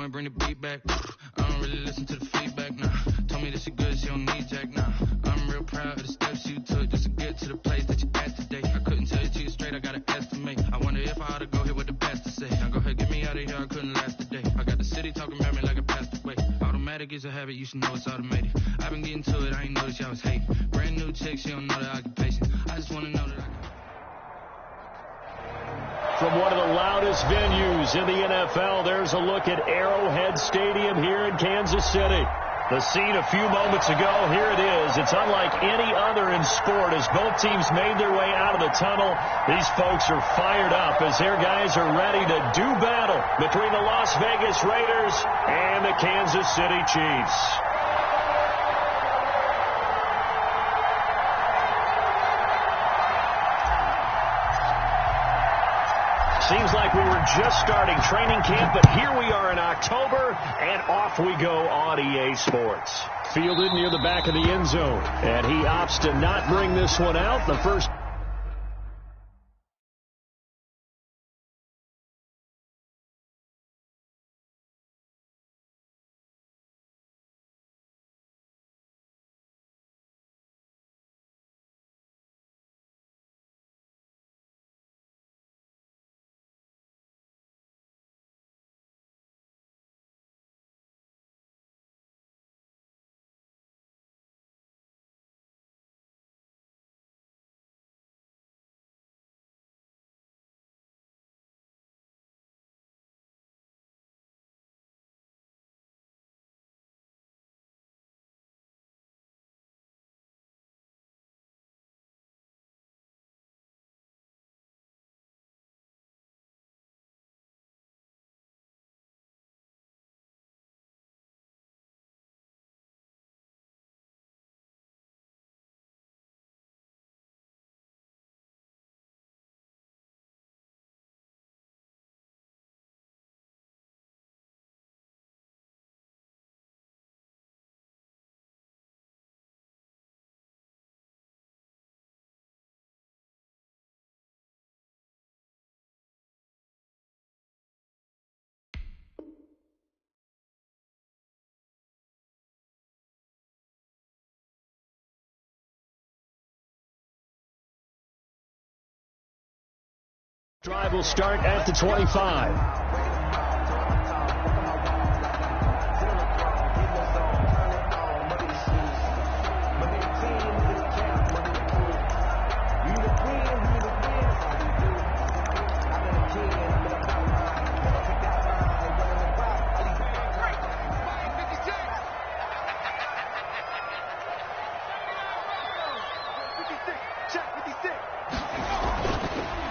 wanna bring the beat back. I don't really listen to the feedback, nah. Told me that she good, she don't need Jack, nah. I'm real proud of the steps you took just to get to the place that you at today. I couldn't tell you to you straight, I gotta estimate. I wonder if I ought to go here with the best to say. Now go ahead, get me out of here, I couldn't last today. I got the city talking about me like I passed away. Automatic is a habit, you should know it's automated. I've been getting to it, I ain't noticed y'all was hating. Brand new chick, she don't know the occupation. I just wanna know that I can... From one of the loudest venues in the NFL, there's a look at Arrowhead Stadium here in Kansas City. The scene a few moments ago, here it is. It's unlike any other in sport as both teams made their way out of the tunnel. These folks are fired up as their guys are ready to do battle between the Las Vegas Raiders and the Kansas City Chiefs. Seems like we were just starting training camp, but here we are in October, and off we go on EA Sports. Fielded near the back of the end zone, and he opts to not bring this one out. The first... Drive will start at the 25.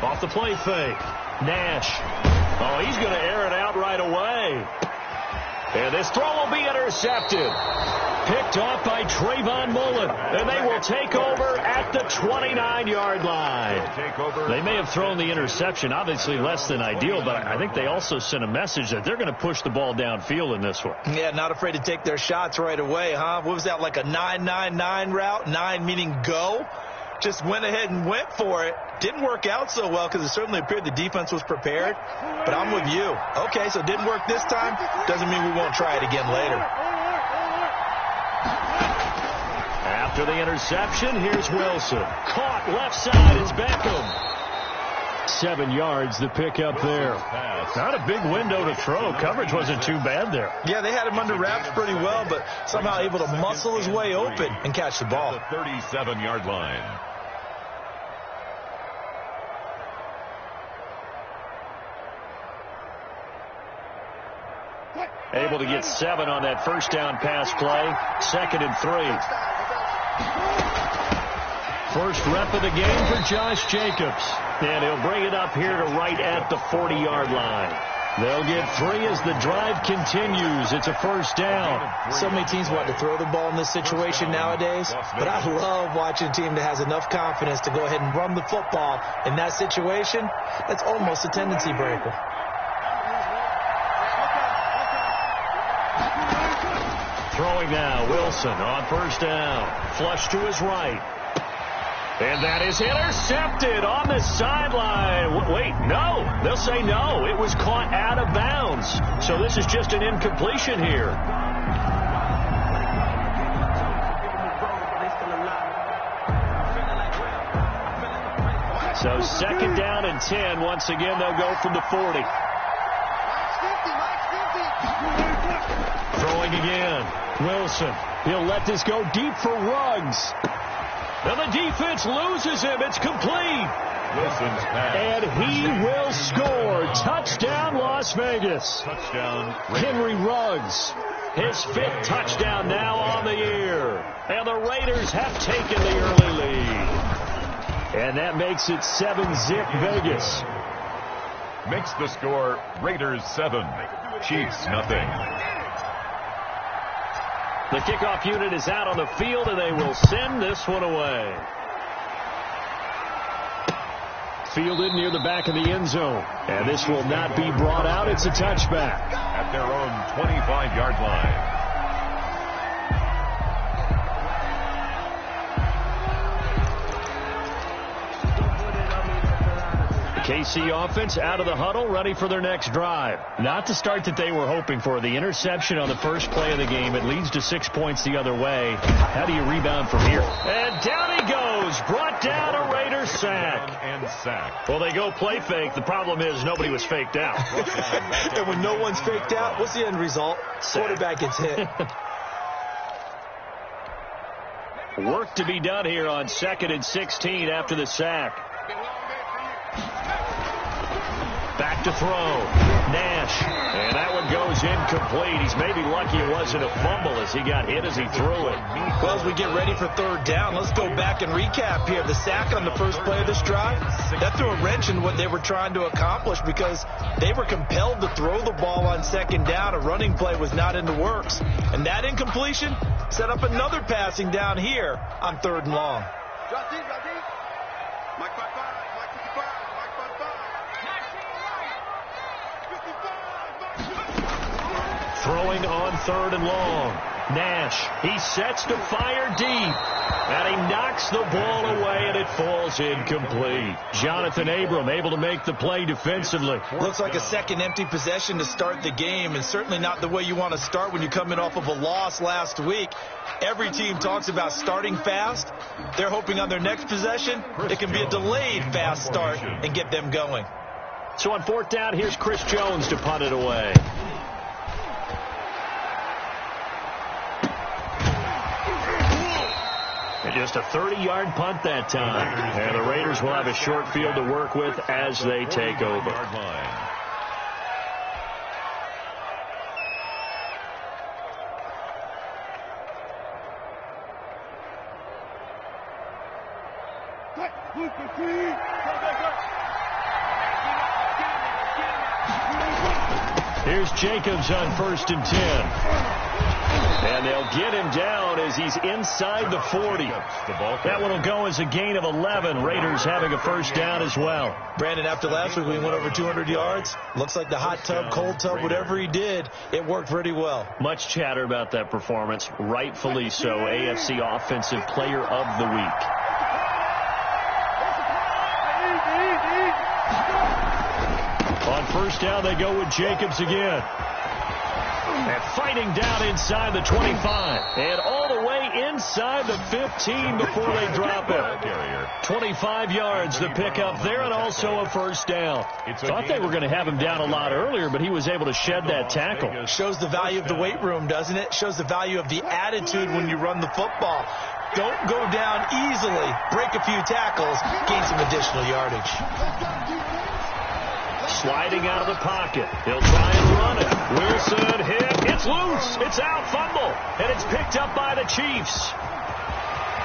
Off the play fake. Nash. Oh, he's going to air it out right away. And this throw will be intercepted. Picked off by Trayvon Mullen. And they will take over at the 29-yard line. They may have thrown the interception, obviously less than ideal, but I think they also sent a message that they're going to push the ball downfield in this one. Yeah, not afraid to take their shots right away, huh? What was that, like a 9-9-9 route? 9 meaning go? Just went ahead and went for it. Didn't work out so well because it certainly appeared the defense was prepared. But I'm with you. Okay, so it didn't work this time. Doesn't mean we won't try it again later. After the interception, here's Wilson. Caught left side. It's Beckham. 7 yards the pick up there. Not a big window to throw. Coverage wasn't too bad there. Yeah, they had him under wraps pretty well, but somehow able to muscle his way open and catch the ball. The 37-yard line. Able to get 7 on that first down pass play. 2nd and 3. First rep of the game for Josh Jacobs. And he'll bring it up here to right at the 40-yard line. They'll get 3 as the drive continues. It's a first down. So many teams want to throw the ball in this situation nowadays, but I love watching a team that has enough confidence to go ahead and run the football in that situation. That's almost a tendency breaker. Throwing now, Wilson on first down. Flush to his right. And that is intercepted on the sideline. Wait, no. They'll say no. It was caught out of bounds. So this is just an incompletion here. So second down and 10. Once again, they'll go from the 40. Throwing again. Wilson. He'll let this go deep for Ruggs. And the defense loses him. It's complete. Wilson's pass. And he will score. Touchdown, Las Vegas. Touchdown. Henry Ruggs. His 5th touchdown now on the year. And the Raiders have taken the early lead. And that makes it 7-zip Vegas. Makes the score Raiders 7, Chiefs nothing. The kickoff unit is out on the field, and they will send this one away. Fielded near the back of the end zone. And this will not be brought out. It's a touchback. At their own 25-yard line. KC offense out of the huddle, ready for their next drive. Not the start that they were hoping for. The interception on the first play of the game. It leads to 6 points the other way. How do you rebound from here? And down he goes. Brought down a Raiders sack. And sack. Well, they go play fake. The problem is nobody was faked out. And when no one's faked out, what's the end result? Quarterback gets hit. Work to be done here on 2nd and 16 after the sack. Back to throw. Nash. And that one goes incomplete. He's maybe lucky it wasn't a fumble as he got hit as he threw it. Well, as we get ready for third down, let's go back and recap here. The sack on the first play of this drive, that threw a wrench in what they were trying to accomplish because they were compelled to throw the ball on second down. A running play was not in the works. And that incompletion set up another passing down here on 3rd and long. Throwing on 3rd and long. Nash, he sets to fire deep. And he knocks the ball away, and it falls incomplete. Jonathan Abram able to make the play defensively. Looks like a second empty possession to start the game, and certainly not the way you want to start when you're coming off of a loss last week. Every team talks about starting fast. They're hoping on their next possession, it can be a delayed fast start and get them going. So on 4th down, here's Chris Jones to punt it away. Just a 30-yard punt that time. And the Raiders will have a short field to work with as they take over. Here's Jacobs on 1st and 10. And they'll get him down as he's inside the 40. That one will go as a gain of 11. Raiders having a first down as well. Brandon, after last week we went over 200 yards. Looks like the hot tub, cold tub, whatever he did, it worked pretty well. Much chatter about that performance. Rightfully so. AFC Offensive Player of the Week. On 1st down, they go with Jacobs again. And fighting down inside the 25. And all the way inside the 15 before they drop it. 25 yards the pickup there, and also a first down. Thought they were going to have him down a lot earlier, but he was able to shed that tackle. Shows the value of the weight room, doesn't it? Shows the value of the attitude when you run the football. Don't go down easily. Break a few tackles. Gain some additional yardage. Sliding out of the pocket. He'll try and run it. Wilson hit. It's loose. It's out. Fumble. And it's picked up by the Chiefs.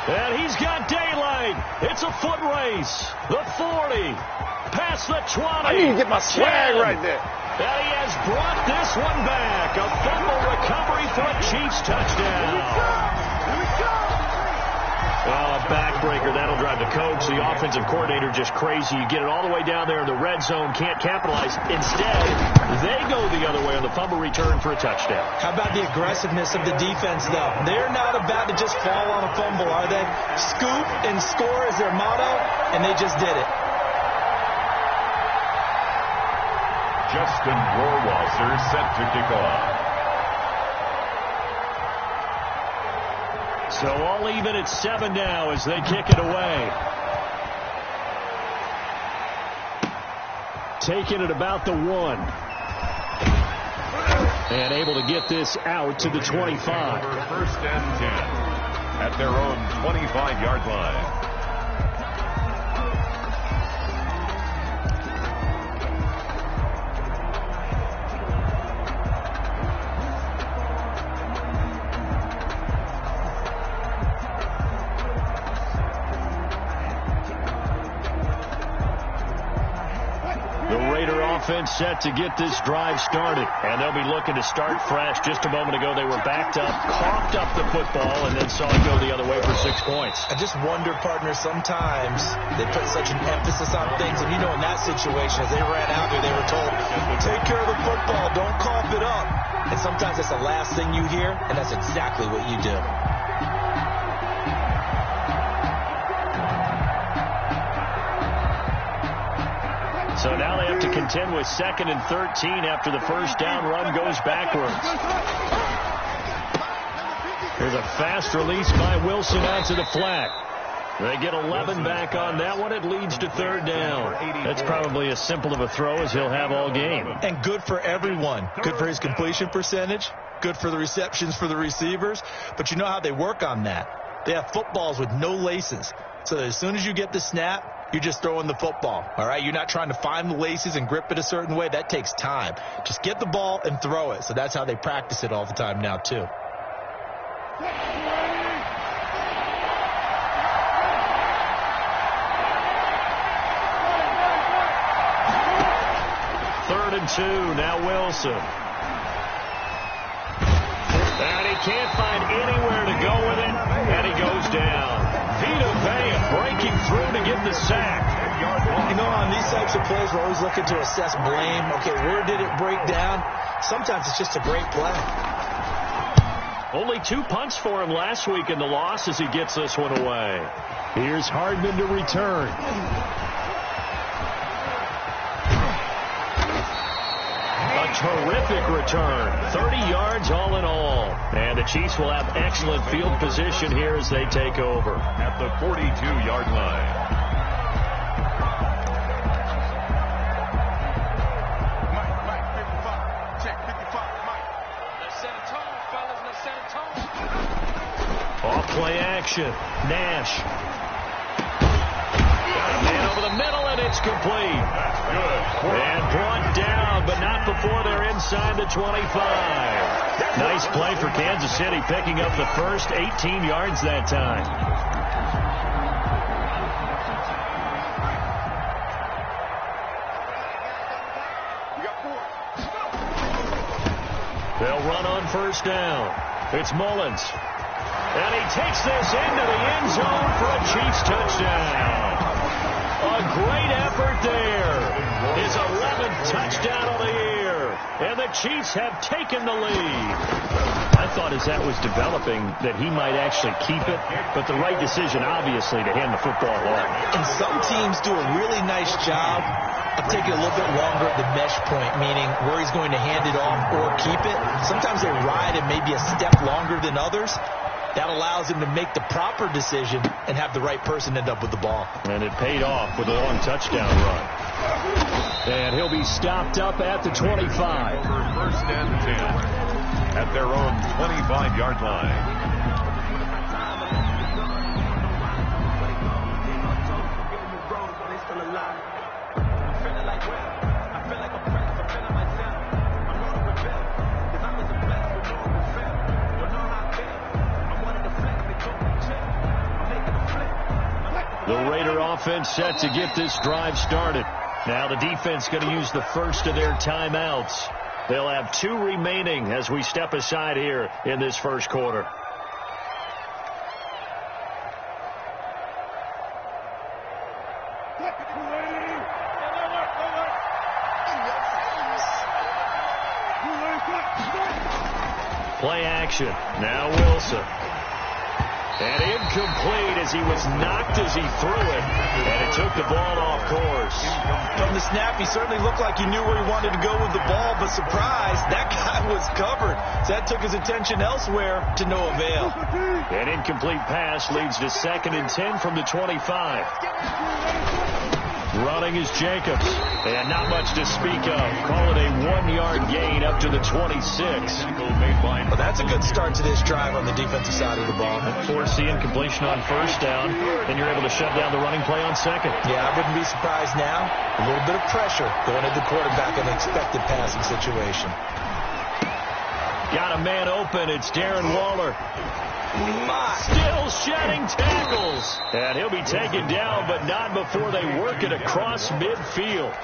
And he's got daylight. It's a foot race. The 40. Past the 20. I need to get my swag 10. right there. And he has brought this one back. A fumble recovery for a Chiefs touchdown. Well, a backbreaker, that'll drive the coach, the offensive coordinator, just crazy. You get it all the way down there in the red zone, can't capitalize. Instead, they go the other way on the fumble return for a touchdown. How about the aggressiveness of the defense, though? They're not about to just fall on a fumble, are they? Scoop and score is their motto, and they just did it. Justin Rohrwasser set to kick off. So all even at 7 now as they kick it away. Taking it about the 1. And able to get this out to the 25. First and 10 at their own 25-yard line. Offense set to get this drive started, and they'll be looking to start fresh. Just a moment ago, they were backed up, coughed up the football, and then saw it go the other way for 6 points. I just wonder, partner, sometimes they put such an emphasis on things, and you know in that situation, as they ran out there, they were told, take care of the football, don't cough it up. And sometimes that's the last thing you hear, and that's exactly what you do. So now they have to contend with 2nd and 13 after the first down run goes backwards. Here's a fast release by Wilson out to the flat. They get 11 back on that one. It leads to 3rd down. That's probably as simple of a throw as he'll have all game. And good for everyone. Good for his completion percentage. Good for the receptions for the receivers. But you know how they work on that. They have footballs with no laces. So that as soon as you get the snap, you're just throwing the football, all right? You're not trying to find the laces and grip it a certain way. That takes time. Just get the ball and throw it. So that's how they practice it all the time now, too. Third and 2, now Wilson. And he can't find anywhere to go with it, and he goes down. Vita Vea breaking through to get the sack. You know, on these types of plays, we're always looking to assess blame. Okay, where did it break down? Sometimes it's just a great play. Only 2 punts for him last week in the loss as he gets this one away. Here's Hardman to return. A terrific return. 30 yards all in all. And the Chiefs will have excellent field position here as they take over. At the 42-yard line. Off play action. Nash. Got a man over the middle, and it's complete. That's good. And brought down, but not before they're inside the 25. Nice play for Kansas City, picking up the first 18 yards that time. They'll run on first down. It's Mullins. And he takes this into the end zone for a Chiefs touchdown. A great effort there. His 11th touchdown of the year. And the Chiefs have taken the lead. I thought as that was developing that he might actually keep it, but the right decision, obviously, to hand the football off. And some teams do a really nice job of taking a little bit longer at the mesh point, meaning where he's going to hand it off or keep it. Sometimes they ride it maybe a step longer than others. That allows him to make the proper decision and have the right person end up with the ball. And it paid off with a long touchdown run. And he'll be stopped up at the 25. First and 10 at their own 25-yard line. The Raider offense set to get this drive started. Now the defense going to use the first of their timeouts. They'll have 2 remaining as we step aside here in this first quarter. Play action. Now Wilson. And incomplete as he was knocked as he threw it. And it took the ball off course. From the snap, he certainly looked like he knew where he wanted to go with the ball, but surprise, that guy was covered. So that took his attention elsewhere to no avail. An incomplete pass leads to 2nd and 10 from the 25. Running is Jacobs. And not much to speak of. Call it a 1-yard gain up to the 26. Well, that's a good start to this drive on the defensive side of the ball. Force the incompletion on 1st down. Then you're able to shut down the running play on 2nd. Yeah, I wouldn't be surprised now. A little bit of pressure going at the quarterback in an expected passing situation. Got a man open. It's Darren Waller. Still shedding tackles. And he'll be taken down, but not before they work it across midfield.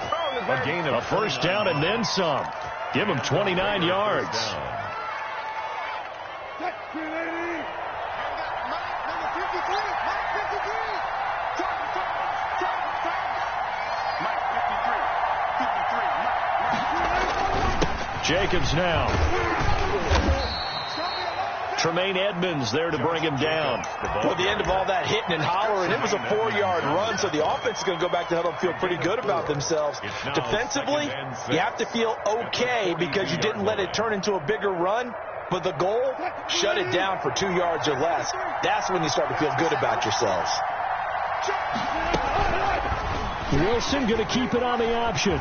A gain of a 1st down and then some. Give him 29 yards. Jacobs now. Tremaine Edmonds there to bring him down. Well, the end of all that hitting and hollering, it was a 4-yard run, so the offense is going to go back to huddle and feel pretty good about themselves. Defensively, you have to feel okay because you didn't let it turn into a bigger run, but the goal, shut it down for 2 yards or less. That's when you start to feel good about yourselves. Wilson going to keep it on the option.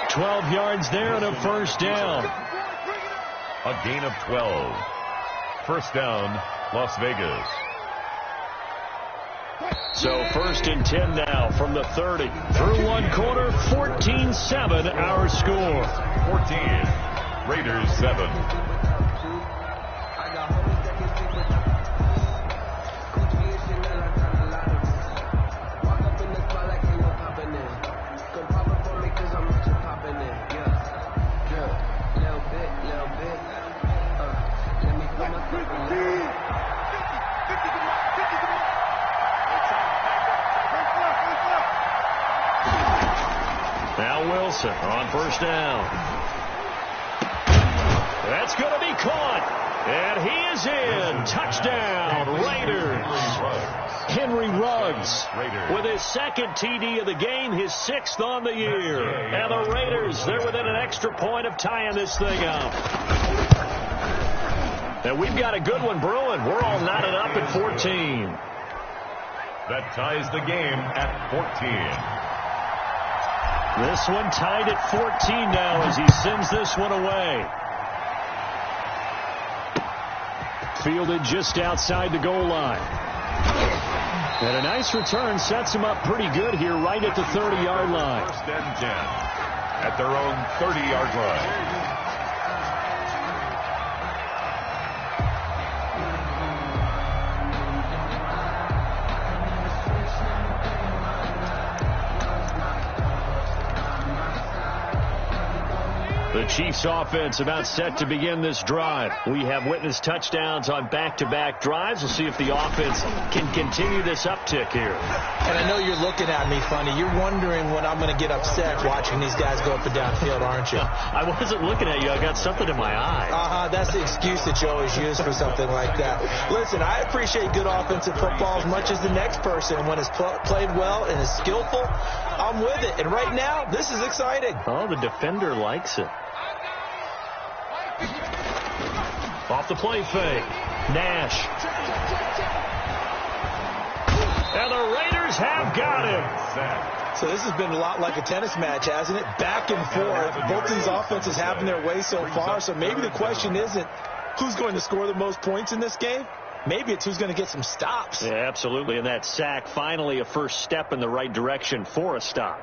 12 yards there and a 1st down. A gain of 12. 1st down, Las Vegas. So 1st and 10 now from the 30. Through one quarter, 14-7 our score. 14. Raiders 7. Now Wilson on 1st down. That's going to be caught. And he is in. Touchdown, Raiders. Henry Ruggs with his 2nd TD of the game, his 6th on the year. And the Raiders, they're within an extra point of tying this thing up. And we've got a good one brewing. We're all knotted up at 14. That ties the game at 14. This one tied at 14 now as he sends this one away. Fielded just outside the goal line. And a nice return sets him up pretty good here right at the 30-yard line. 1st and 10 at their own 30-yard line. The Chiefs offense about set to begin this drive. We have witnessed touchdowns on back-to-back drives. We'll see if the offense can continue this uptick here. And I know you're looking at me funny. You're wondering when I'm going to get upset watching these guys go up and down the field, aren't you? I wasn't looking at you. I got something in my eye. That's the excuse that you always use for something like that. Listen, I appreciate good offensive football as much as the next person. When it's played well and is skillful, I'm with it. And right now, this is exciting. Oh, the defender likes it. Off the play fake. Nash. And the Raiders have got him. So this has been a lot like a tennis match, hasn't it? Back and forth. Both of these offenses having their way so far. So maybe the question isn't who's going to score the most points in this game. Maybe it's who's going to get some stops. Yeah, absolutely. And that sack, finally a first step in the right direction for a stop.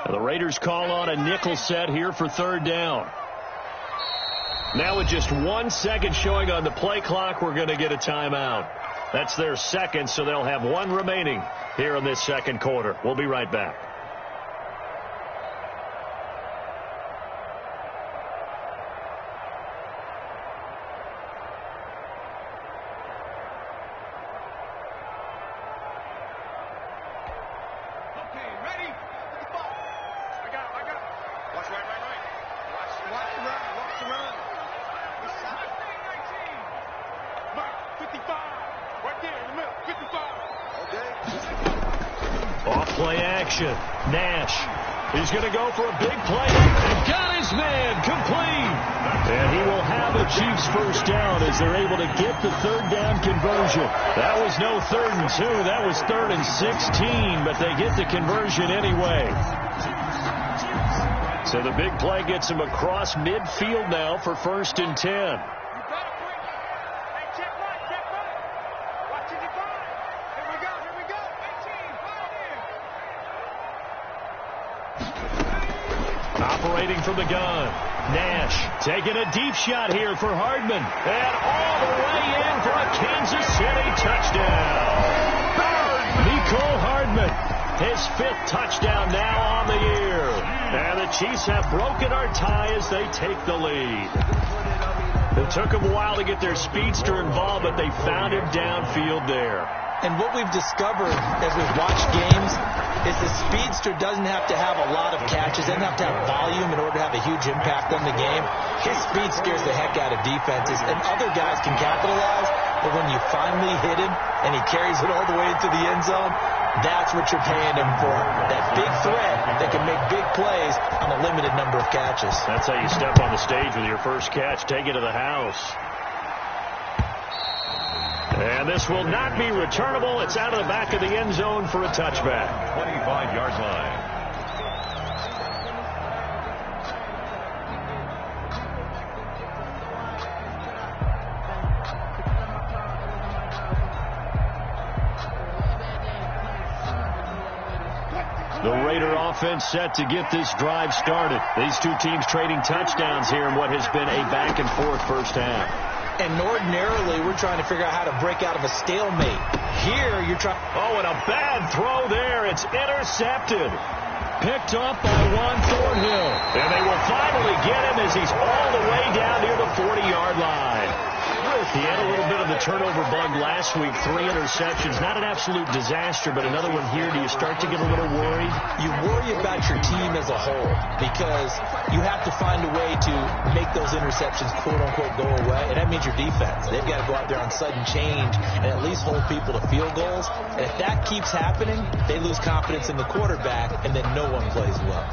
The Raiders call on a nickel set here for 3rd down. Now with just 1 second showing on the play clock, we're going to get a timeout. That's their second, so they'll have one remaining here in this second quarter. We'll be right back. Off-play action. Nash. He's going to go for a big play. And got his man complete. And he will have a Chiefs first down as they're able to get the third down conversion. That was no 3rd and 2. That was 3rd and 16, but they get the conversion anyway. So the big play gets him across midfield now for 1st and 10. Operating from the gun. Nash taking a deep shot here for Hardman. And all the way in for a Kansas City touchdown. Mecole Hardman, his 5th touchdown now on the year. And the Chiefs have broken our tie as they take the lead. It took them a while to get their speedster involved, but they found him downfield there. And what we've discovered as we've watched games is the speedster doesn't have to have a lot of catches, doesn't have to have volume in order to have a huge impact on the game. His speed scares the heck out of defenses, and other guys can capitalize, but when you finally hit him and he carries it all the way into the end zone, that's what you're paying him for. That big threat that can make big plays on a limited number of catches. That's how you step on the stage with your first catch. Take it to the house. And this will not be returnable. It's out of the back of the end zone for a touchback. 25-yard line. The Raider offense set to get this drive started. These two teams trading touchdowns here in what has been a back-and-forth first half. And ordinarily, we're trying to figure out how to break out of a stalemate. Here, you're trying... Oh, and a bad throw there. It's intercepted. Picked up by Juan Thornhill. And they will finally get him as he's all the way down near the 40-yard line. He had a little bit of the turnover bug last week. 3 interceptions. Not an absolute disaster, but another one here. Do you start to get a little worried? You worry about your team as a whole because you have to find a way to make those interceptions, quote-unquote, go away, and that means your defense. They've got to go out there on sudden change and at least hold people to field goals. And if that keeps happening, they lose confidence in the quarterback, and then no one plays well.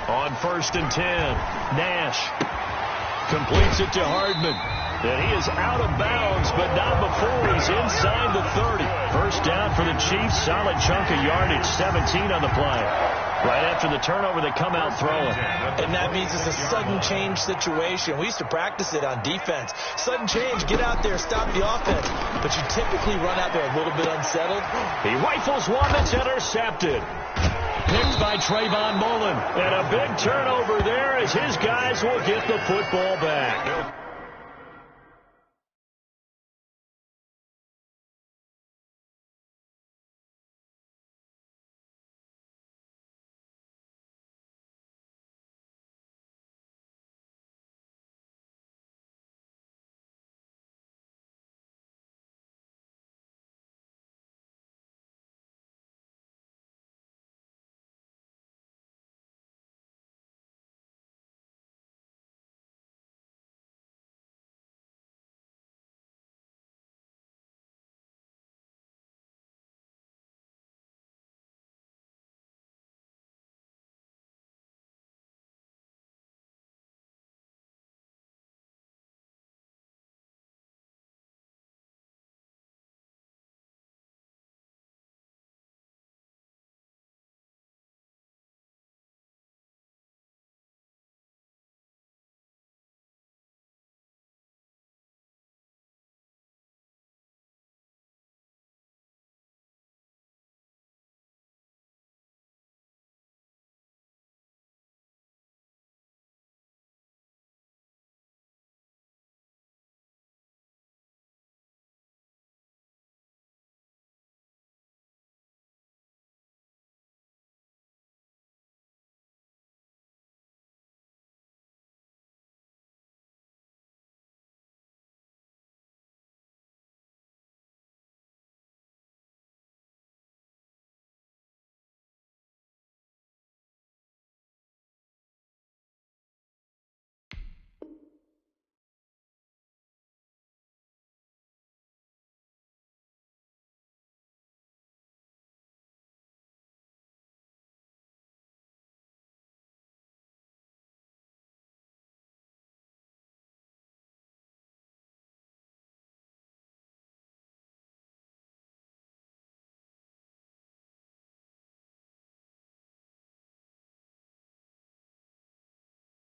On 1st and 10, Nash completes it to Hardman. And he is out of bounds, but not before he's inside the 30. First down for the Chiefs. Solid chunk of yardage, 17 on the play. Right after the turnover, they come out throwing. And that means it's a sudden change situation. We used to practice it on defense. Sudden change, get out there, stop the offense. But you typically run out there a little bit unsettled. He rifles one that's intercepted. Picked by Trayvon Mullen. And a big turnover there as his guys will get the football back.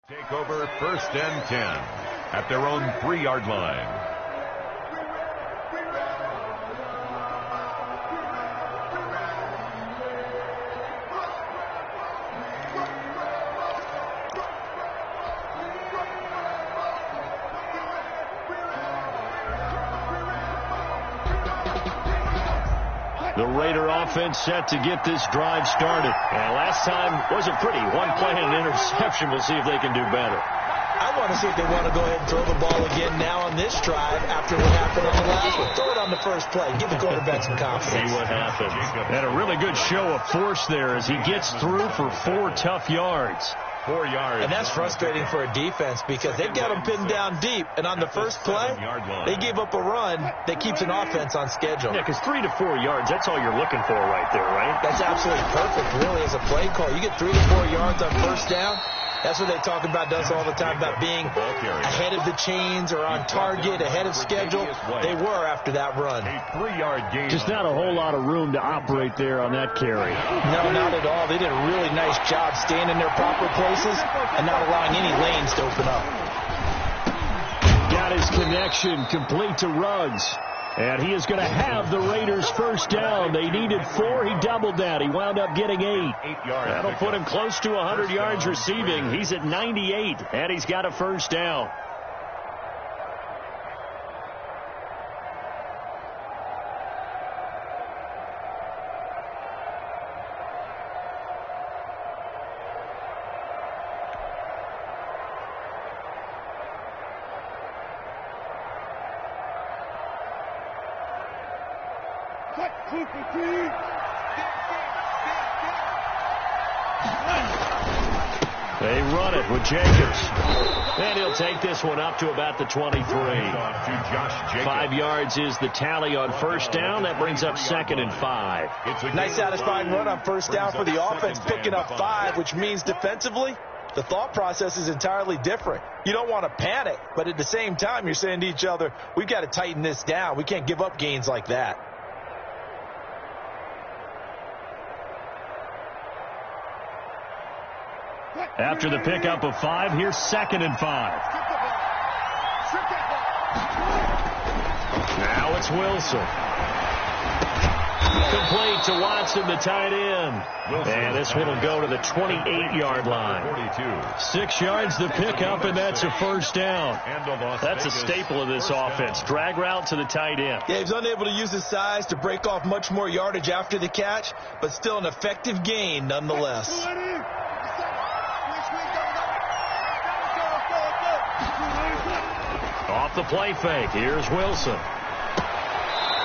Take over 1st and 10 at their own 3-yard line. The Raider offense set to get this drive started. And last time wasn't pretty. One play and an interception. We'll see if they can do better. I want to see if they want to go ahead and throw the ball again now on this drive after what happened on the last one. Throw it on the first play. Give the quarterback some confidence. See what happens. And a really good show of force there as he gets through for 4 tough yards. 4 yards. And that's frustrating for a defense because they've got them pinned down deep. And on the first play, they gave up a run that keeps an offense on schedule. Yeah, because 3 to 4 yards, that's all you're looking for right there, right? That's absolutely perfect, really, as a play call. You get 3 to 4 yards on first down. That's what they talk about us all the time, about being ahead of the chains or on target, ahead of schedule. They were after that run. A 3-yard gain. Just not a whole lot of room to operate there on that carry. No, not at all. They did a really nice job staying in their proper places and not allowing any lanes to open up. Got his connection complete to Ruggs. And he is going to have the Raiders first down. They needed 4. He doubled that. He wound up getting 8. 8 yards. That'll put him close to 100 yards receiving. He's at 98, and he's got a first down. They run it with Jacobs. And he'll take this one up to about the 23. 5 yards is the tally on first down. That brings up 2nd and 5. Nice satisfying run on first down for the offense, picking up 5, which means defensively, the thought process is entirely different. You don't want to panic, but at the same time, you're saying to each other, we've got to tighten this down. We can't give up gains like that. After the pickup of 5, here's 2nd and 5. Now it's Wilson. Complete to Watson, the tight end. And this one will go to the 28-yard line. 6 yards the pickup, and that's a first down. That's a staple of this offense. Drag route to the tight end. Yeah, he was unable to use his size to break off much more yardage after the catch, but still an effective gain nonetheless. Off the play fake. Here's Wilson.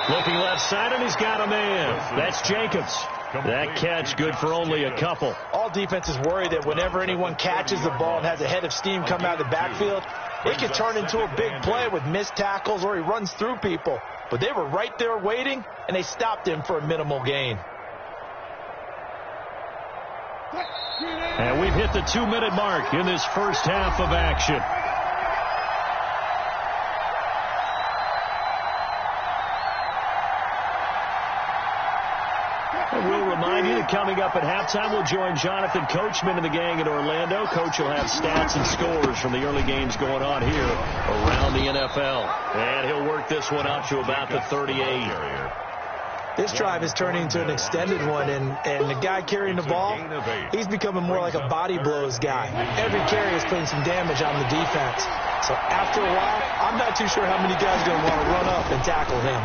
Looking left side, and he's got a man. That's Jacobs. That catch good for only a couple. All defenses worry that whenever anyone catches the ball and has a head of steam come out of the backfield, it can turn into a big play with missed tackles or he runs through people. But they were right there waiting, and they stopped him for a minimal gain. And we've hit the 2-minute mark in this first half of action. We'll remind you that coming up at halftime, we'll join Jonathan Coachman and the gang in Orlando. Coach will have stats and scores from the early games going on here around the NFL. And he'll work this one up to about the 38. This drive is turning into an extended one, and the guy carrying the ball, he's becoming more like a body blows guy. Every carry is putting some damage on the defense. So after a while, I'm not too sure how many guys are going to want to run up and tackle him.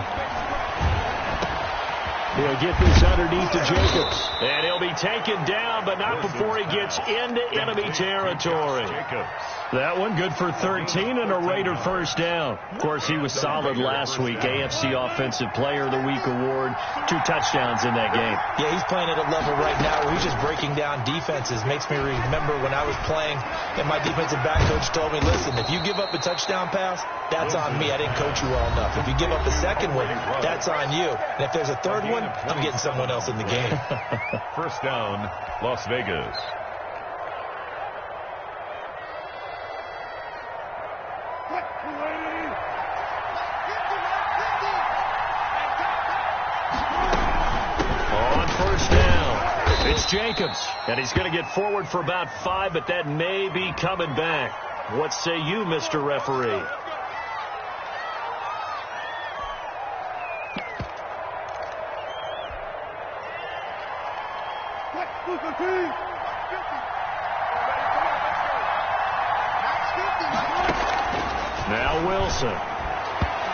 He'll get this underneath to Jacobs. And he'll be taken down, but not before he gets into enemy territory. That one good for 13 and a Raider first down. Of course, he was solid last week. AFC Offensive Player of the Week award. 2 touchdowns in that game. Yeah, he's playing at a level right now where he's just breaking down defenses. Makes me remember when I was playing and my defensive back coach told me, listen, if you give up a touchdown pass, that's on me. I didn't coach you well enough. If you give up a second one, that's on you. And if there's a third one, I'm getting someone else in the game. First down, Las Vegas. On first down, it's Here's Jacobs. And he's going to get forward for about 5, but that may be coming back. What say you, Mr. Referee? Now Wilson.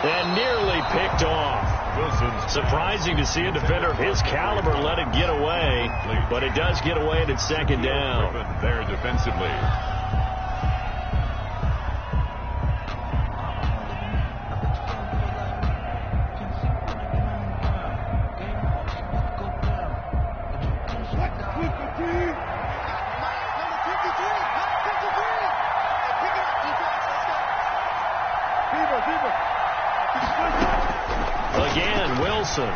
And nearly picked off. Wilson. Surprising to see a defender of his caliber let it get away, but it does get away and it's second down. There defensively. Again, Wilson.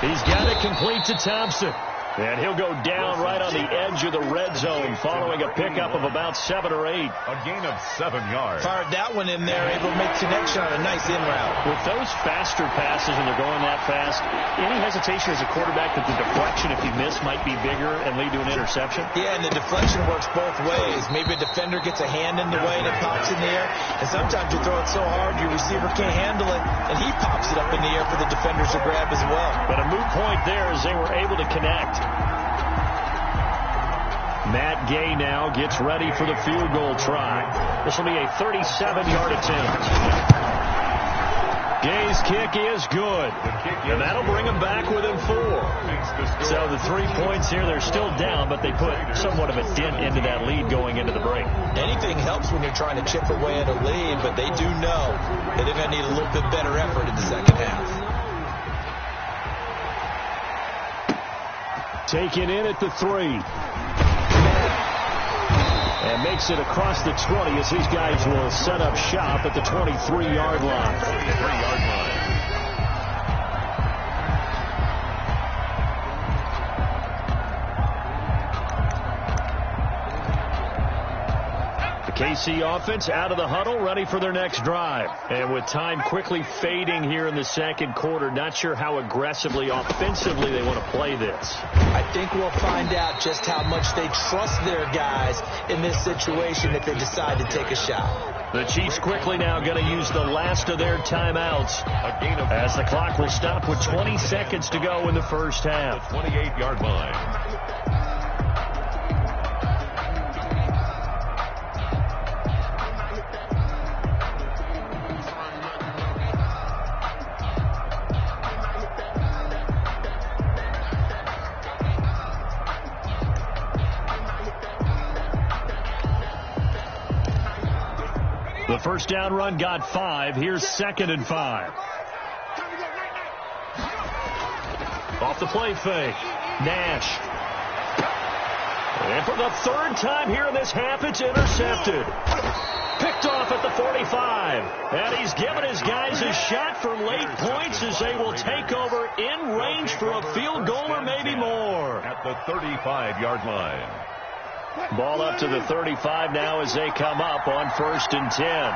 He's got it complete to Thompson. And he'll go down right on the edge of the red zone following a pickup of about 7 or 8. A gain of 7 yards. Fired that one in there, able to make connection on a nice in route. With those faster passes and they're going that fast, any hesitation as a quarterback that the deflection, if you miss, might be bigger and lead to an interception? Yeah, and the deflection works both ways. Maybe a defender gets a hand in the way and it pops in the air. And sometimes you throw it so hard your receiver can't handle it, and he pops it up in the air for the defenders to grab as well. But a moot point there as they were able to connect. Matt Gay now gets ready for the field goal try. This will be a 37-yard attempt. Gay's kick is good. And that'll bring them back within 4. So the 3 points here, they're still down, but they put somewhat of a dent into that lead going into the break. Anything helps when you're trying to chip away at a lead, but they do know that they're going to need a little bit better effort in the second half. Taken in at the 3. And makes it across the 20 as these guys will set up shop at the 23-yard line. 23-yard line. KC offense out of the huddle, ready for their next drive. And with time quickly fading here in the second quarter, not sure how aggressively, offensively they want to play this. I think we'll find out just how much they trust their guys in this situation if they decide to take a shot. The Chiefs quickly now going to use the last of their timeouts as the clock will stop with 20 seconds to go in the first half. The 28-yard line. The first down run got 5. Here's 2nd and 5. Off the play fake. Nash. And for the 3rd time here in this half, it's intercepted. Picked off at the 45. And he's given his guys a shot for late points as they will take over in range for a field goal or maybe more. At the 35-yard line. Ball up to the 35 now as they come up on 1st and 10.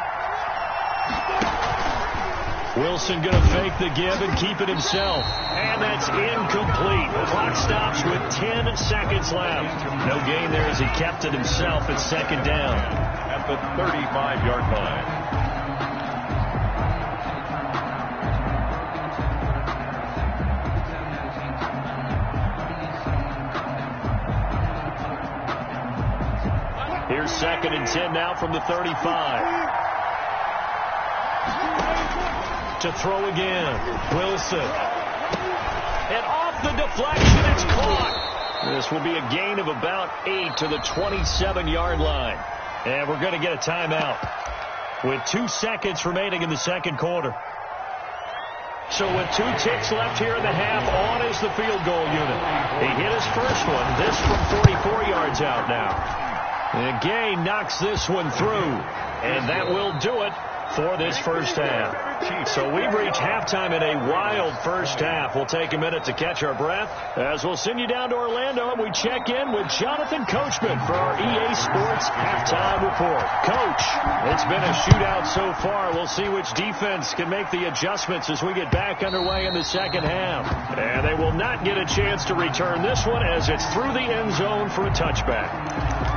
Wilson going to fake the give and keep it himself. And that's incomplete. The clock stops with 10 seconds left. No gain there as he kept it himself at 2nd down. At the 35-yard line. Here's 2nd and 10 now from the 35. To throw again. Wilson. And off the deflection, it's caught. This will be a gain of about 8 to the 27-yard line. And we're going to get a timeout with 2 seconds remaining in the second quarter. So with 2 ticks left here in the half, on is the field goal unit. He hit his first one. This from 44 yards out now. And Gay knocks this one through. And that will do it for this first half. So we've reached halftime in a wild first half. We'll take a minute to catch our breath as we'll send you down to Orlando and we check in with Jonathan Coachman for our EA Sports Halftime Report. Coach, it's been a shootout so far. We'll see which defense can make the adjustments as we get back underway in the second half. And they will not get a chance to return this one as it's through the end zone for a touchback.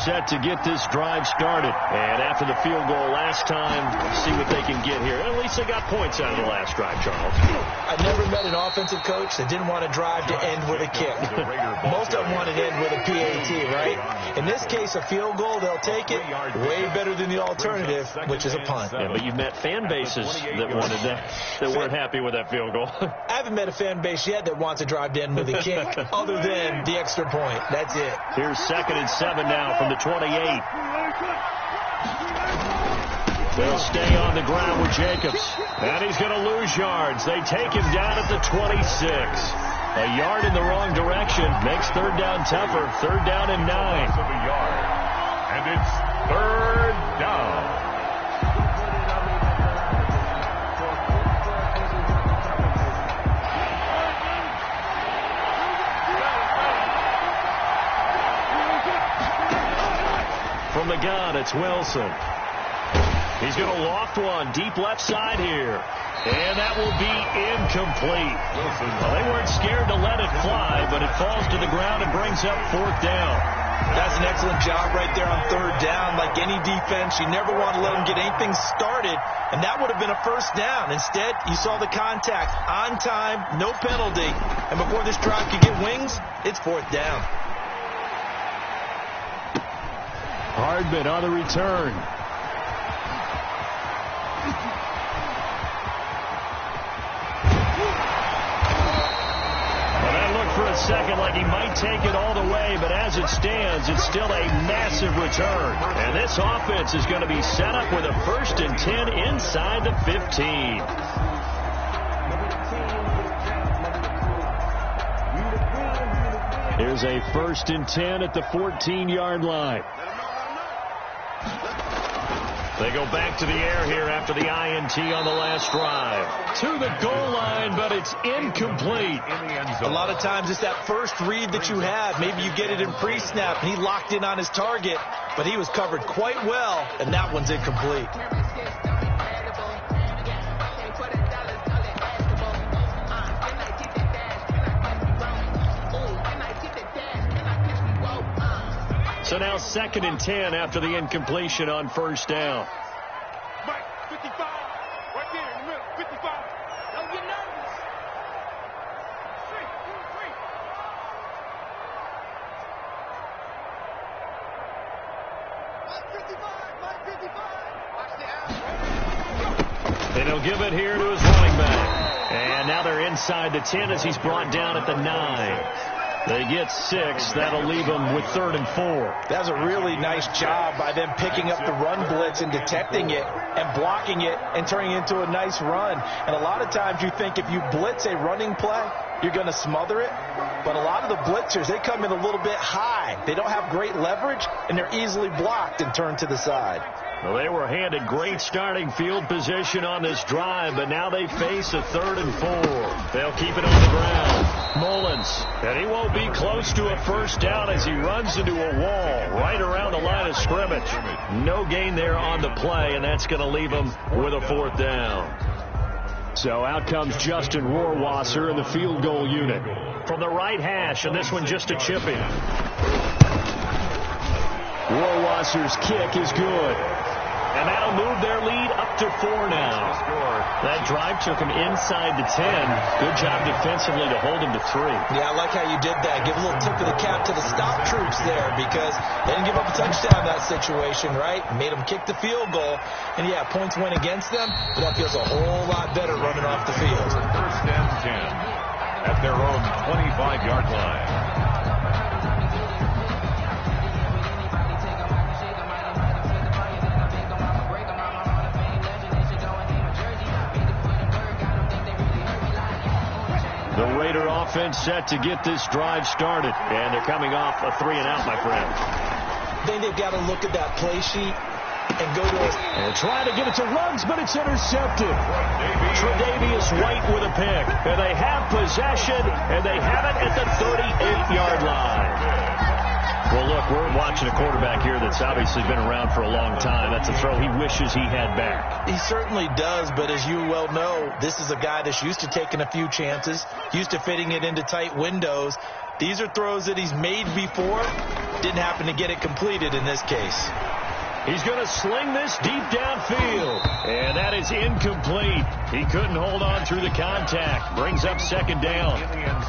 Set to get this drive started. And after the field goal last time, see what they can get here. And at least they got points out of the last drive, Charles. I never met an offensive coach that didn't want to drive to end with a kick. Most of them wanted to end with a PAT, right? In this case, a field goal, they'll take it. Way better than the alternative, which is a punt. Yeah, but you've met fan bases that wanted that weren't happy with that field goal. I haven't met a fan base yet that wants to drive to end with a kick other than the extra point. That's it. Here's 2nd and 7 now from the 28. They'll stay on the ground with Jacobs. And he's going to lose yards. They take him down at the 26. A yard in the wrong direction makes third down tougher. Third down and 9. And it's third down. From the gun, it's Wilson. He's going to loft one deep left side here. And that will be incomplete. Well, they weren't scared to let it fly, but it falls to the ground and brings up fourth down. That's an excellent job right there on third down. Like any defense, you never want to let them get anything started, and that would have been a first down. Instead, you saw the contact on time, no penalty, and before this drive could get wings, it's fourth down. Hardman on the return. Well, that looked for a second like he might take it all the way, but as it stands, it's still a massive return. And this offense is going to be set up with a 1st and 10 inside the 15. Here's a 1st and 10 at the 14-yard line. They go back to the air here after the INT on the last drive. To the goal line, but it's incomplete. A lot of times it's that first read that you have. Maybe you get it in pre-snap, and he locked in on his target, but he was covered quite well, and that one's incomplete. So now 2nd and 10 after the incompletion on first down. Mike, 55, right there in the middle, 55. Don't get nervous. 3, 3. Mike 55, Mike 55. Watch the out. And he'll give it here to his running back. And now they're inside the 10 as he's brought down at the 9. They get 6. That'll leave them with 3rd and 4. That was a really nice job by them picking up the run blitz and detecting it and blocking it and turning it into a nice run. And a lot of times you think if you blitz a running play, you're going to smother it. But a lot of the blitzers, they come in a little bit high. They don't have great leverage, and they're easily blocked and turned to the side. Well, they were handed great starting field position on this drive, but now they face a 3rd and 4. They'll keep it on the ground. Mullins, and he won't be close to a first down as he runs into a wall right around the line of scrimmage. No gain there on the play, and that's going to leave him with a 4th down. So out comes Justin Rohrwasser in the field goal unit. From the right hash, and this one just a chip in. Rohrwasser's kick is good. And that'll move their lead up to 4 now. That drive took him inside the 10. Good job defensively to hold him to 3. Yeah, I like how you did that. Give a little tip of the cap to the stop troops there because they didn't give up a touchdown in that situation, right? Made them kick the field goal. And, yeah, points went against them, but that feels a whole lot better running off the field. 1st and 10 at their own 25-yard line. offense set to get this drive started. And they're coming off a 3-and-out, my friend. I think they've got to look at that play sheet and go to it. And try to get it to Ruggs, but it's intercepted. Tre'Davious White with a pick. And they have possession, and they have it at the 38-yard line. Well, look, we're watching a quarterback here that's obviously been around for a long time. That's a throw he wishes he had back. He certainly does, but as you well know, this is a guy that's used to taking a few chances, used to fitting it into tight windows. These are throws that he's made before. Didn't happen to get it completed in this case. He's going to sling this deep downfield. And that is incomplete. He couldn't hold on through the contact. Brings up second down.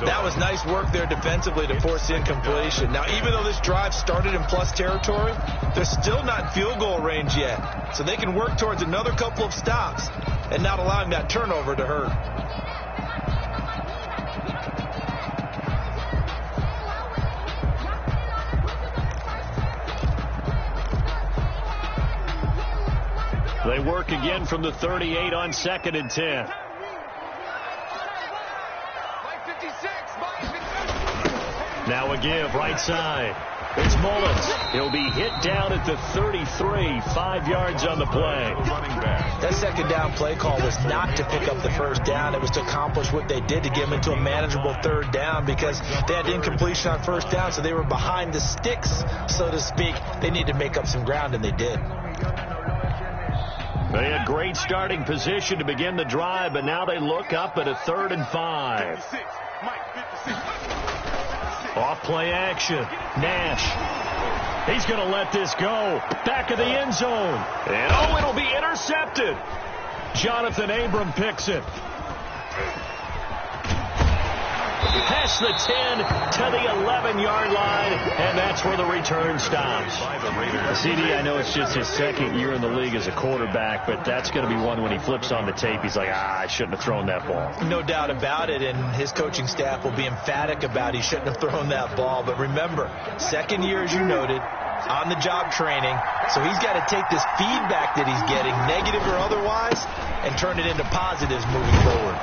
That was nice work there defensively to force the incompletion. Now, even though this drive started in plus territory, they're still not in field goal range yet. So they can work towards another couple of stops and not allowing that turnover to hurt. They work again from the 38 on 2nd and 10. Now a give, right side. It's Mullins. He'll be hit down at the 33, 5 yards on the play. That second down play call was not to pick up the first down. It was to accomplish what they did to get them into a manageable third down because they had incompletion on first down, so they were behind the sticks, so to speak. They needed to make up some ground, and they did. They had great starting position to begin the drive, but now they look up at a 3rd and 5. Off play action. Nash. He's going to let this go. Back of the end zone. And, it'll be intercepted. Jonathan Abram picks it. Past the 10 to the 11-yard line, and that's where the return stops. CD, I know it's just his 2nd year in the league as a quarterback, but that's going to be one when he flips on the tape. He's like, I shouldn't have thrown that ball. No doubt about it, and his coaching staff will be emphatic about he shouldn't have thrown that ball. But remember, 2nd year, as you noted, on-the-job training, so he's got to take this feedback that he's getting, negative or otherwise, and turn it into positives moving forward.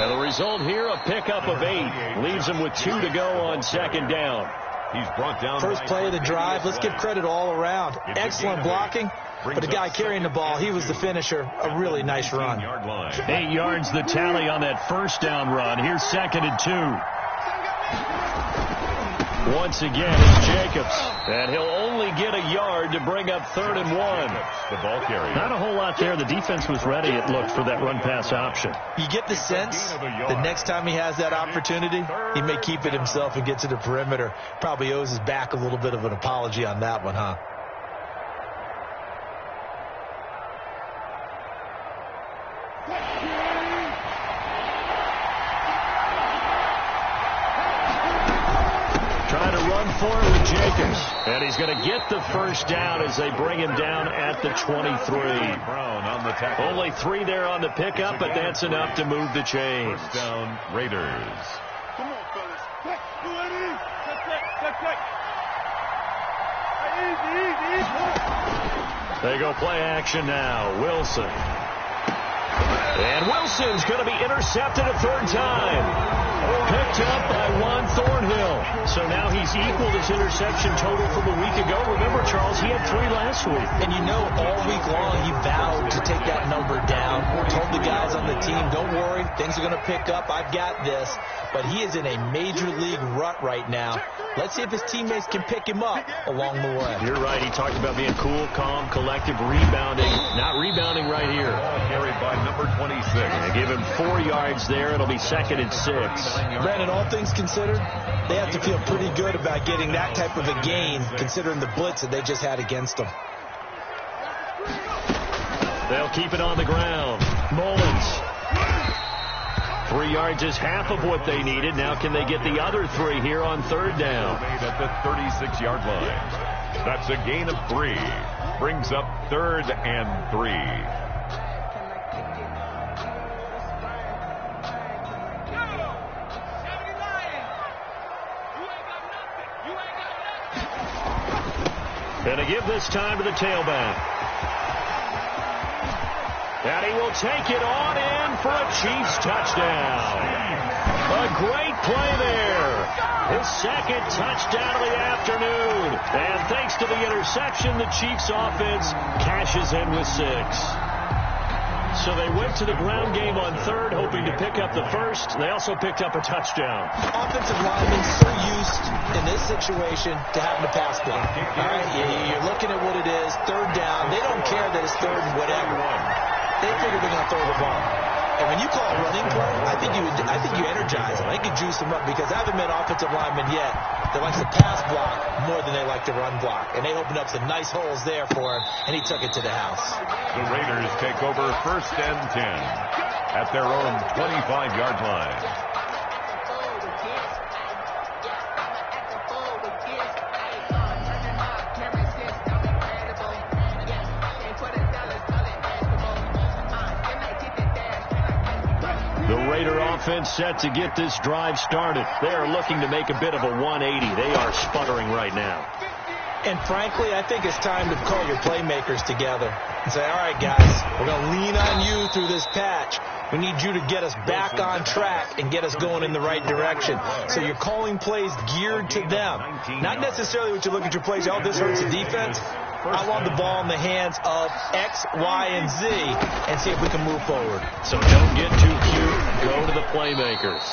And the result here, a pickup of 8. Leaves him with 2 to go on 2nd down. He's brought down. First play of the drive. Let's give credit all around. Excellent blocking. But the guy carrying the ball, he was the finisher. A really nice run. 8 yards the tally on that first down run. Here's 2nd and 2. Once again, it's Jacobs. And he'll only get a yard to bring up 3rd and 1. The ball carrier. Not a whole lot there. The defense was ready, it looked, for that run-pass option. You get the sense the next time he has that opportunity, he may keep it himself and get to the perimeter. Probably owes his back a little bit of an apology on that one, huh? For it with Jacobs. And he's going to get the first down as they bring him down at the 23. Brown on the tackle. Only 3 there on the pickup, but that's enough to move the chains. First down, Raiders. Come on, fellas. Do it easy. Check. Easy. They go play action now. Wilson. And Wilson's going to be intercepted a 3rd time. Picked up by Juan Thornhill. So now he's equaled his interception total from a week ago. Remember, Charles, he had 3 last week. And you know, all week long he vowed to take that number down. Told the guys on the team, don't worry, things are going to pick up. I've got this. But he is in a major league rut right now. Let's see if his teammates can pick him up along the way. You're right. He talked about being cool, calm, collective, rebounding. Not rebounding right here. Carried by number 26. They give him 4 yards there. It'll be 2nd and 6. Brandon, all things considered, they have to feel pretty good about getting that type of a gain, considering the blitz that they just had against them. They'll keep it on the ground. Mullins. 3 yards is half of what they needed. Now can they get the other 3 here on 3rd down? Made at the 36-yard line. That's a gain of 3. Brings up 3rd and 3. And to give this time to the tailback. And he will take it on in for a Chiefs touchdown. A great play there. His second touchdown of the afternoon. And thanks to the interception, the Chiefs offense cashes in with 6. So they went to the ground game on third, hoping to pick up the first. They also picked up a touchdown. Offensive linemen so used in this situation to having a pass block. All right, you're looking at what it is, third down. They don't care that it's third and whatever. They figure they're going to throw the ball. And when you call a running play, I think you energize them. I think you juice them up because I haven't met offensive linemen yet that likes to pass block more than they like to run block. And they opened up some nice holes there for him, and he took it to the house. The Raiders take over 1st and 10 at their own 25-yard line. The Raider offense set to get this drive started. They are looking to make a bit of a 180. They are sputtering right now. And frankly, I think it's time to call your playmakers together and say, all right, guys, we're going to lean on you through this patch. We need you to get us back on track and get us going in the right direction. So you're calling plays geared to them. Not necessarily what you look at your plays, oh, this hurts the defense. I want the ball in the hands of X, Y, and Z and see if we can move forward. So don't get too cute. Go to the playmakers.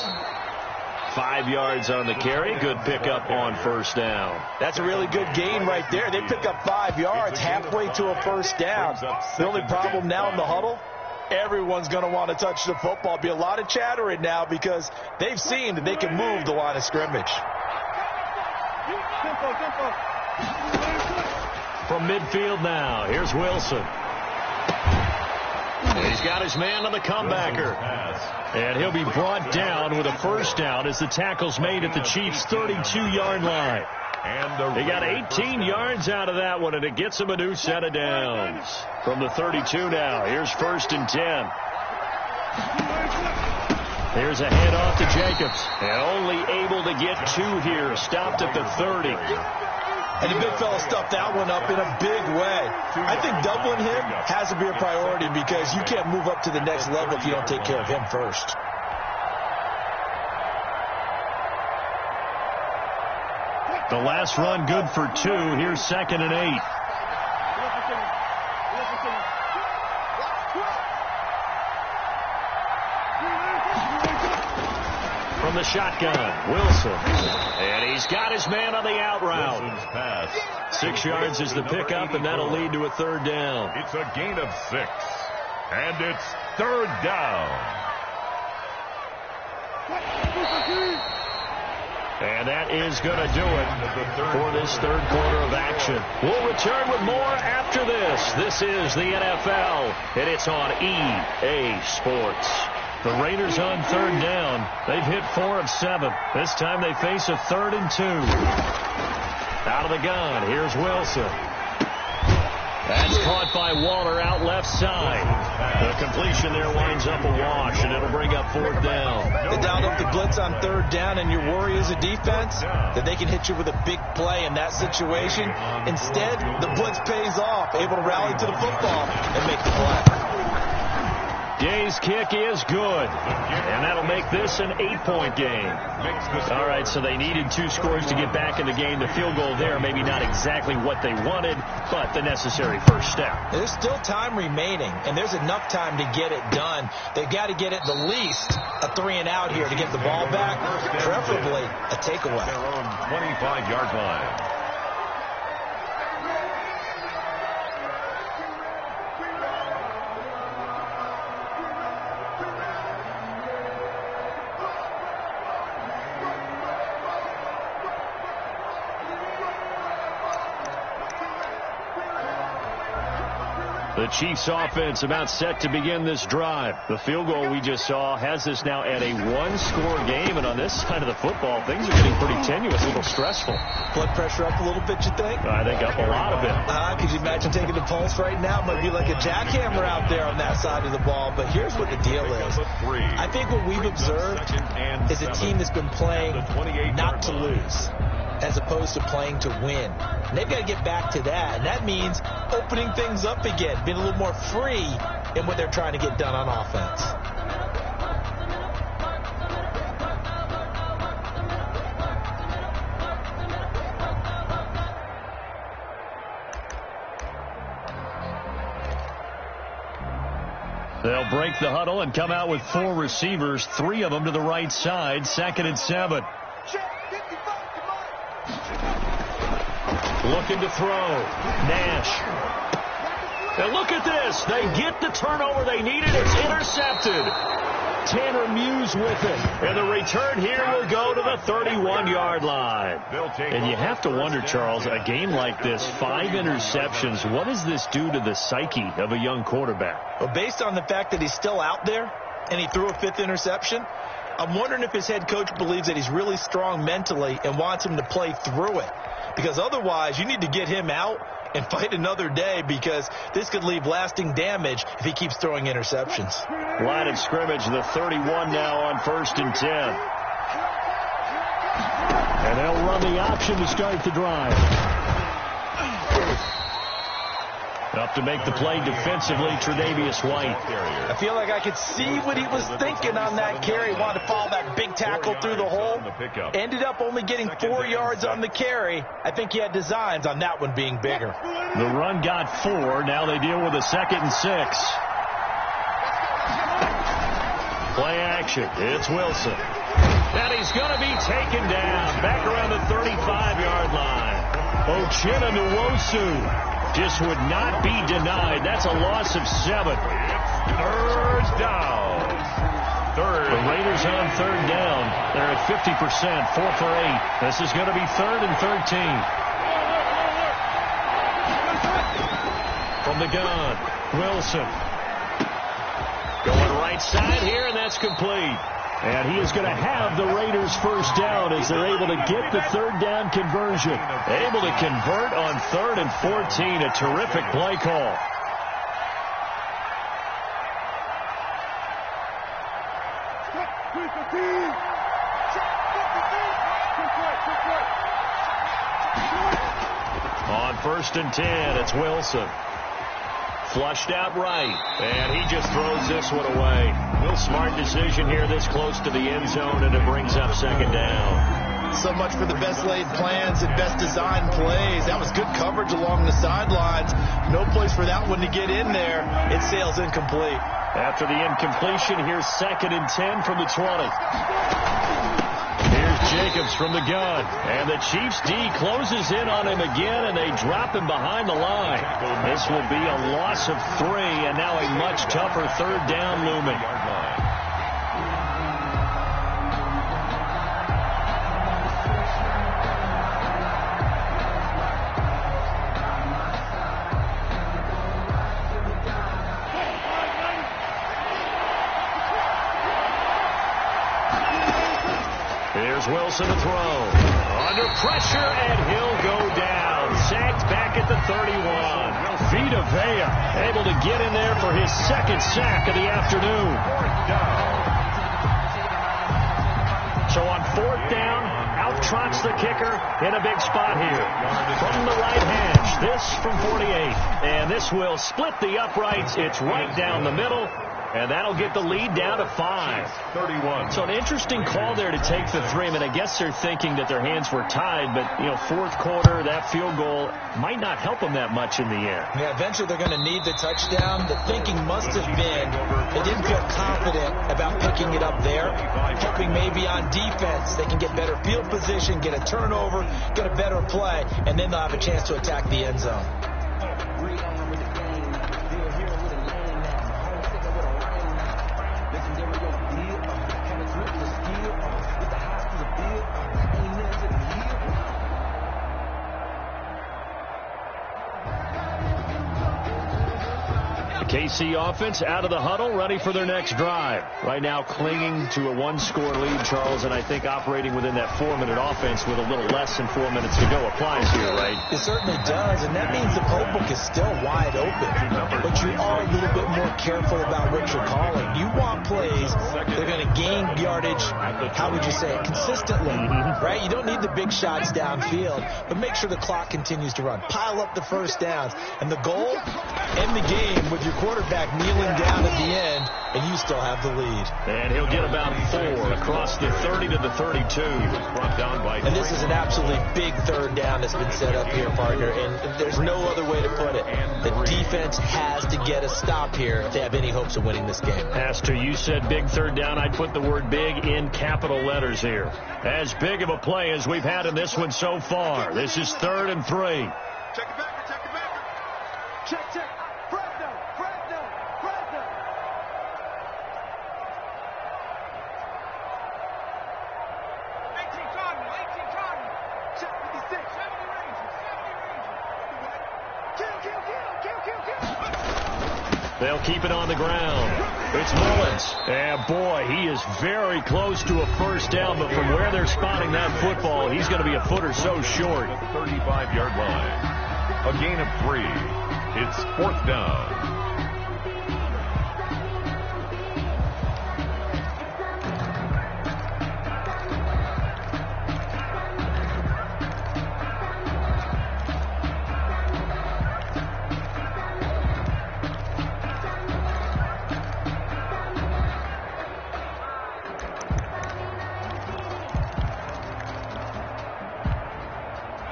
5 yards on the carry. Good pickup on first down. That's a really good gain right there. They pick up 5 yards halfway to a first down. The only problem now in the huddle, everyone's going to want to touch the football. Be a lot of chattering now because they've seen that they can move the line of scrimmage. From midfield now, here's Wilson. And he's got his man on the comebacker. And he'll be brought down with a first down as the tackle's made at the Chiefs' 32-yard line. And they got 18 yards out of that one, and it gets them a new set of downs. From the 32 now, here's 1st and 10. Here's a handoff to Jacobs. And only able to get 2 here. Stopped at the 30. And the big fella stuffed that one up in a big way. I think doubling him has to be a priority because you can't move up to the next level if you don't take care of him first. The last run good for 2. Here's 2nd and 8. From the shotgun, Wilson. And he's got his man on the out route. 6 yards is the pickup, and that'll lead to a third down. It's a gain of 6. And it's third down. And that is going to do it for this third quarter of action. We'll return with more after this. This is the NFL, and it's on EA Sports. The Raiders on third down. They've hit 4 of 7. This time they face a 3rd and 2. Out of the gun, here's Wilson. That's caught by Waller out left side. The completion there winds up a wash, and it'll bring up 4th down. They dialed up the blitz on third down, and your worry as a defense that they can hit you with a big play in that situation. Instead, the blitz pays off, able to rally to the football and make the play. Gay's kick is good, and that'll make this an 8-point game. All right, so they needed 2 scores to get back in the game. The field goal there, maybe not exactly what they wanted, but the necessary first step. There's still time remaining, and there's enough time to get it done. They've got to get at the least a 3 and out here to get the ball back, preferably a takeaway. Their own 25-yard line. The Chiefs offense about set to begin this drive. The field goal we just saw has us now at a 1-score game, and on this side of the football, things are getting pretty tenuous, a little stressful. Blood pressure up a little bit, you think? I think up a lot of it. Could you imagine taking the pulse right now? It might be like a jackhammer out there on that side of the ball, but here's what the deal is. I think what we've observed is a team that's been playing not to lose, as opposed to playing to win. And they've got to get back to that, and that means opening things up again, being a little more free in what they're trying to get done on offense. They'll break the huddle and come out with 4 receivers, 3 of them to the right side, 2nd and 7. Looking to throw. Nash. And look at this. They get the turnover they needed. It's intercepted. Tanner Muse with it. And the return here will go to the 31-yard line. And you have to wonder, Charles, a game like this, 5 interceptions, what does this do to the psyche of a young quarterback? Well, based on the fact that he's still out there and he threw a 5th interception, I'm wondering if his head coach believes that he's really strong mentally and wants him to play through it. Because otherwise, you need to get him out and fight another day, because this could leave lasting damage if he keeps throwing interceptions. Line of scrimmage, the 31 now on 1st and 10. And they'll run the option to start the drive. Up to make the play defensively, Tre'Davious White. I feel like I could see what he was thinking on that carry. Wanted to follow that big tackle through the hole. Ended up only getting 4 yards on the carry. I think he had designs on that one being bigger. The run got 4. Now they deal with a 2nd and 6. Play action. It's Wilson. And he's going to be taken down. Back around the 35-yard line. Uchenna Nwosu just would not be denied. That's a loss of 7. 3rd down. The Raiders on 3rd down. They're at 50%, 4 for 8. This is going to be 3rd and 13. From the gun, Wilson. Going right side here, and that's complete. And he is going to have the Raiders first down as they're able to get the 3rd down conversion. Able to convert on 3rd and 14. A terrific play call. On 1st and 10, it's Wilson. Flushed out right, and he just throws this one away. Real smart decision here this close to the end zone, and it brings up 2nd down. So much for the best laid plans and best designed plays. That was good coverage along the sidelines. No place for that one to get in there. It sails incomplete. After the incompletion, here's 2nd and 10 from the 20. Here's Jacobs from the gun. And the Chiefs D closes in on him again, and they drop him behind the line. This will be a loss of 3, and now a much tougher 3rd down looming. Wilson to throw. Under pressure, and he'll go down. Sacked back at the 31. Vita Vea able to get in there for his 2nd sack of the afternoon. 4th down. So on 4th down, out trots the kicker in a big spot here. From the right hash, this from 48. And this will split the uprights. It's right down the middle. And that'll get the lead down to 5. 31. So an interesting call there to take the 3. I mean, I guess they're thinking that their hands were tied, but, 4th quarter, that field goal might not help them that much in the end. Yeah, eventually they're going to need the touchdown. The thinking must have been they didn't feel confident about picking it up there, hoping maybe on defense they can get better field position, get a turnover, get a better play, and then they'll have a chance to attack the end zone. KC offense out of the huddle, ready for their next drive. Right now clinging to a 1-score lead, Charles, and I think operating within that 4-minute offense with a little less than 4 minutes to go applies here, right? It certainly does, and that means the playbook is still wide open. But you are a little bit more careful about what you're calling. You want plays that are going to gain yardage, how would you say it, consistently, right? You don't need the big shots downfield, but make sure the clock continues to run. Pile up the first downs, and the goal, end the game with your quarterback quarterback kneeling down at the end, and you still have the lead. And he'll get about 4 across the 30 to the 32. Brought down by And this is an absolutely big third down that's been set up here, partner, and there's no other way to put it. The defense has to get a stop here if they have any hopes of winning this game. Pastor, you said big third down. I'd put the word big in capital letters here. As big of a play as we've had in this one so far. This is 3rd and 3. Check it back, check it back. Check. Fresno. 18 Cardinal. Check 56. 70 Ranger. Kill. They'll keep it on the ground. It's Mullins. And boy, he is very close to a first down, but from where they're spotting that football, he's going to be a foot or so short. 35-yard line. A gain of 3. It's 4th down.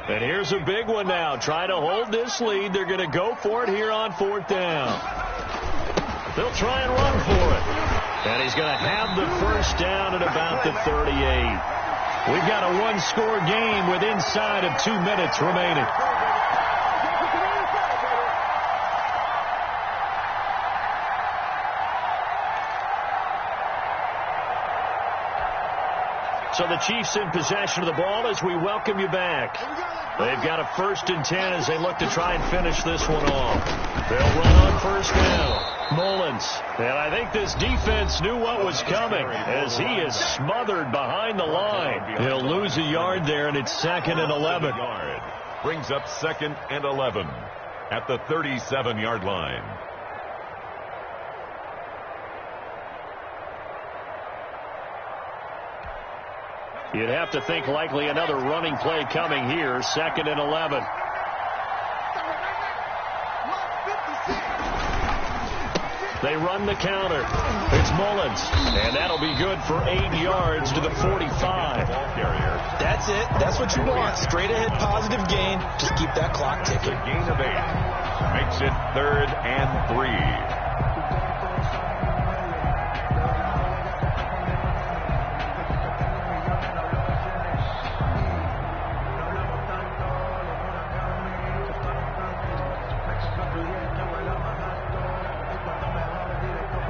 And here's a big one now. Trying to hold this lead. They're going to go for it here on 4th down. They'll try and run for it. And he's going to have the first down at about the 38. We've got a one-score game with inside of 2 minutes remaining. So the Chiefs in possession of the ball as we welcome you back. They've got a 1st and 10 as they look to try and finish this one off. They'll run on first down. Mullins. And I think this defense knew what was coming as he is smothered behind the line. He'll lose a yard there, and it's 2nd and 11. Brings up 2nd and 11 at the 37-yard line. You'd have to think likely another running play coming here. 2nd and 11. They run the counter. It's Mullins. And that'll be good for 8 yards to the 45. That's it. That's what you want. Straight ahead positive gain. Just keep that clock ticking. A gain of 8. Makes it 3rd and 3.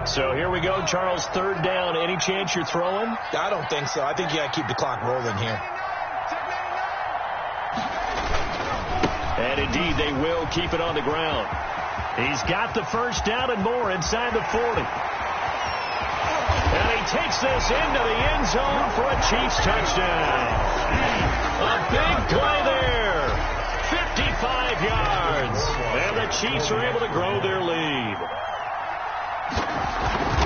So here we go, Charles, 3rd down. Any chance you're throwing? I don't think so. I think you got to keep the clock rolling here. And indeed, they will keep it on the ground. He's got the first down and more inside the 40. And he takes this into the end zone for a Chiefs touchdown. A big play there. 55 yards. And the Chiefs are able to grow their lead.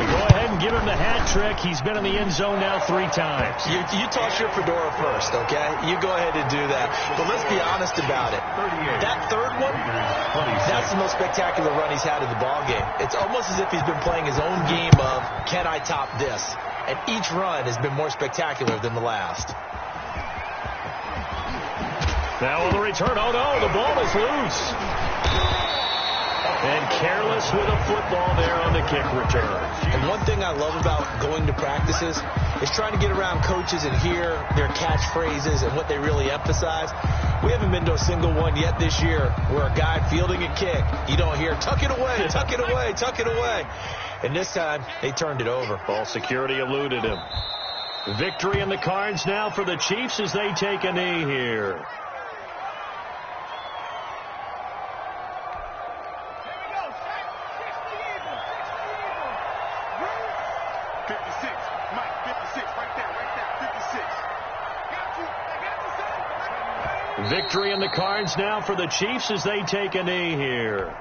We go ahead and give him the hat trick. He's been in the end zone now 3 times. You toss your fedora first, okay? You go ahead and do that. But let's be honest about it. That third one, that's the most spectacular run he's had in the ballgame. It's almost as if he's been playing his own game of, can I top this? And each run has been more spectacular than the last. Now on the return, oh no, the ball is loose. And careless with a football there on the kick return. And one thing I love about going to practices is trying to get around coaches and hear their catchphrases and what they really emphasize. We haven't been to a single one yet this year where a guy fielding a kick, you don't hear, tuck it away, tuck it away, tuck it away. And this time, they turned it over. Ball security eluded him. Victory in the cards now for the Chiefs as they take a knee here. Victory in the cards now for the Chiefs as they take a knee here.